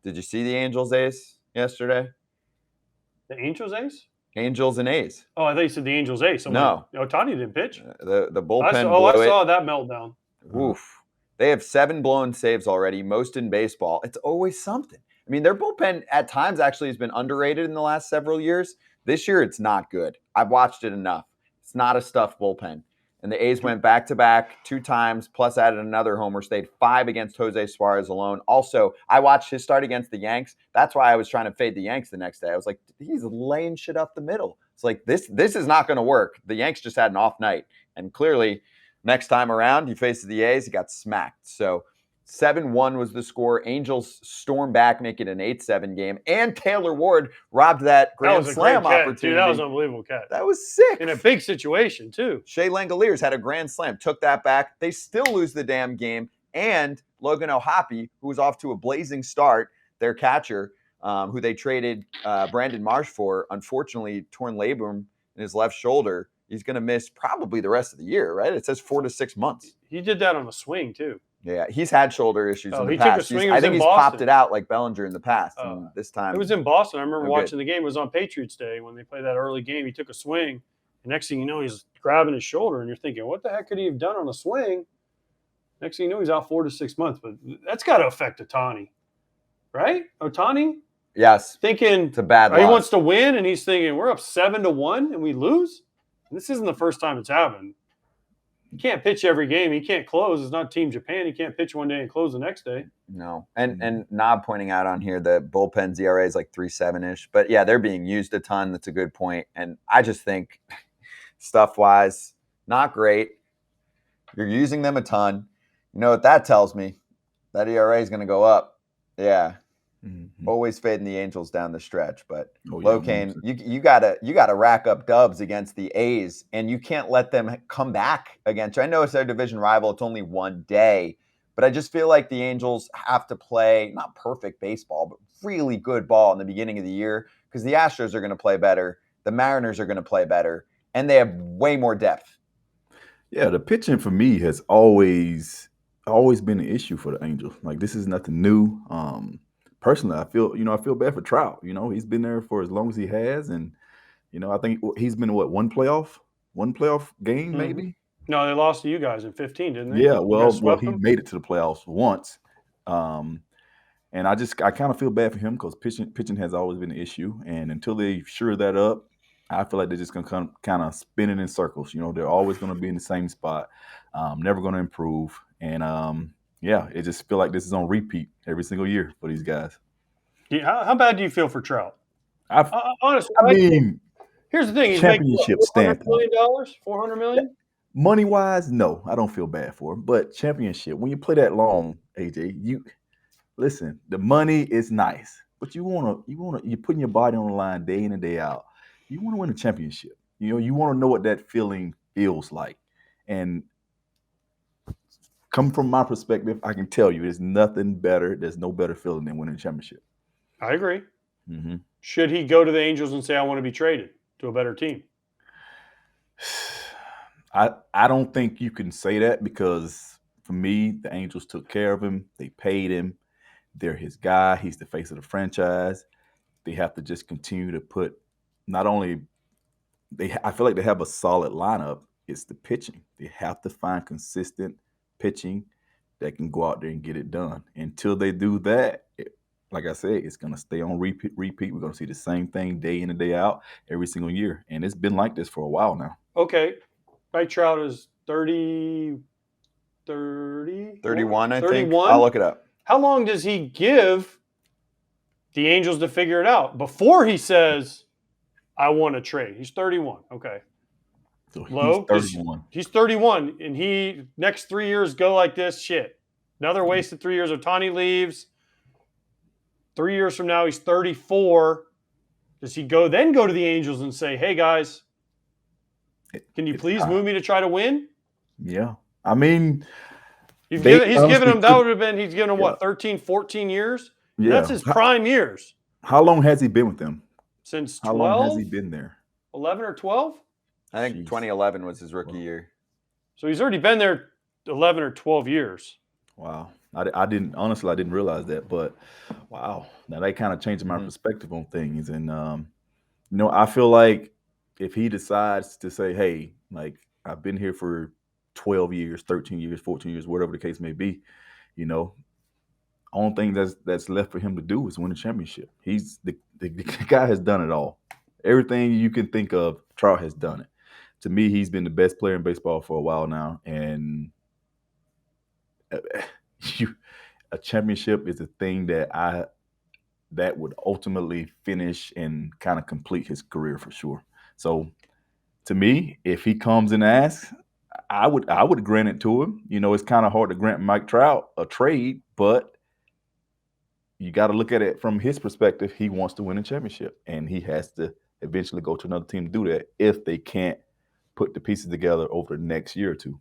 Did you see the Angels A's yesterday? The Angels A's? Angels and A's. Oh, I thought you said the Angels A's. No. Ohtani didn't pitch. The bullpen I saw that meltdown. Oof. They have 7 blown saves already, most in baseball. It's always something. I mean, their bullpen at times actually has been underrated in the last several years. This year, it's not good. I've watched it enough. It's not a stuffed bullpen. And the A's went back-to-back 2 times, plus added another homer, stayed 5 against Jose Suarez alone. Also, I watched his start against the Yanks. That's why I was trying to fade the Yanks the next day. I was like, he's laying shit up the middle. It's like, this is not going to work. The Yanks just had an off night. And clearly, next time around, he faces the A's, he got smacked. So 7-1 was the score. Angels stormed back, make it an 8-7 game. And Taylor Ward robbed that grand slam opportunity. Dude, that was an unbelievable catch. That was sick. In a big situation, too. Shea Langoliers had a grand slam, took that back. They still lose the damn game. And Logan O'Hoppe, who was off to a blazing start, their catcher, who they traded Brandon Marsh for, unfortunately torn labrum in his left shoulder. He's going to miss probably the rest of the year, right? It says 4 to 6 months. He did that on a swing, too. Yeah, he's had shoulder issues in the past. Took a swing, I think he's popped it out like Bellinger in the past. And this time, it was in Boston. I remember watching the game. It was on Patriots Day when they played that early game. He took a swing. And next thing you know, he's grabbing his shoulder. And you're thinking, what the heck could he have done on a swing? Next thing you know, he's out 4 to 6 months. But that's got to affect Ohtani, right? Ohtani? Yes. Thinking it's a bad loss. He wants to win, and he's thinking, we're up 7-1 and we lose? And this isn't the first time it's happened. He can't pitch every game. He can't close. It's not Team Japan. He can't pitch one day and close the next day. No. And Knob pointing out on here, the bullpen's ERA is like 3.7-ish. But, yeah, they're being used a ton. That's a good point. And I just think stuff-wise, not great. You're using them a ton. You know what that tells me? That ERA is going to go up. Yeah. Mm-hmm. Always fading the Angels down the stretch, but Cain, you gotta rack up dubs against the A's, and you can't let them come back against you. I know it's their division rival; it's only one day, but I just feel like the Angels have to play not perfect baseball, but really good ball in the beginning of the year because the Astros are going to play better, the Mariners are going to play better, and they have way more depth. Yeah, the pitching for me has always been an issue for the Angels. Like this is nothing new. Personally, I feel bad for Trout. He's been there for as long as he has, and I think he's been one playoff game maybe. No, they lost to you guys in 15, didn't they? Yeah, well, he made it to the playoffs once, and I kind of feel bad for him because pitching has always been an issue, and until they sure that up, I feel like they're just gonna kind of spinning in circles. They're always going to be in the same spot, never going to improve, and yeah, it just feel like this is on repeat every single year for these guys. Yeah, how bad do you feel for Trout? Honestly, here's the thing: he's championship standpoint, $400 million. Money wise, no, I don't feel bad for him. But championship, when you play that long, AJ, you listen. The money is nice, but you're putting your body on the line day in and day out. You want to win a championship. You want to know what that feeling feels like, and come from my perspective, I can tell you there's nothing better. There's no better feeling than winning a championship. I agree. Mm-hmm. Should he go to the Angels and say, I want to be traded to a better team? I don't think you can say that because for me, the Angels took care of him. They paid him. They're his guy. He's the face of the franchise. They have to just continue to put not only I feel like they have a solid lineup. It's the pitching. They have to find consistent pitching that can go out there and get it done. Until they do that, like I said, it's going to stay on repeat. We're going to see the same thing day in and day out every single year. And it's been like this for a while now. Okay. Mike Trout is 31, I think. I'll look it up. How long does he give the Angels to figure it out before he says, I want to trade? He's 31. Okay. So he's 31. He's 31, and next 3 years go like this. Shit. Another wasted 3 years. Ohtani leaves. 3 years from now, he's 34. Does he go to the Angels and say, hey, guys, can you please move me to try to win? Yeah. I mean, he's given him, what, 13, 14 years? Yeah. That's his prime years. How long has he been with them? Since 12? How long has he been there? 11 or 12? I think 2011 was his rookie year. So he's already been there 11 or 12 years. Wow. I didn't realize that, but wow, now that kind of changed my Mhm. perspective on things. And I feel like if he decides to say, "Hey, like I've been here for 12 years, 13 years, 14 years, whatever the case may be," you know, only thing that's left for him to do is win a championship. He's the guy has done it all. Everything you can think of, Trout has done it. To me, he's been the best player in baseball for a while now, and a championship is a thing that would ultimately finish and kind of complete his career for sure. So to me, if he comes and asks, I would grant it to him. It's kind of hard to grant Mike Trout a trade, but you got to look at it from his perspective. He wants to win a championship, and he has to eventually go to another team to do that if they can't put the pieces together over the next year or two.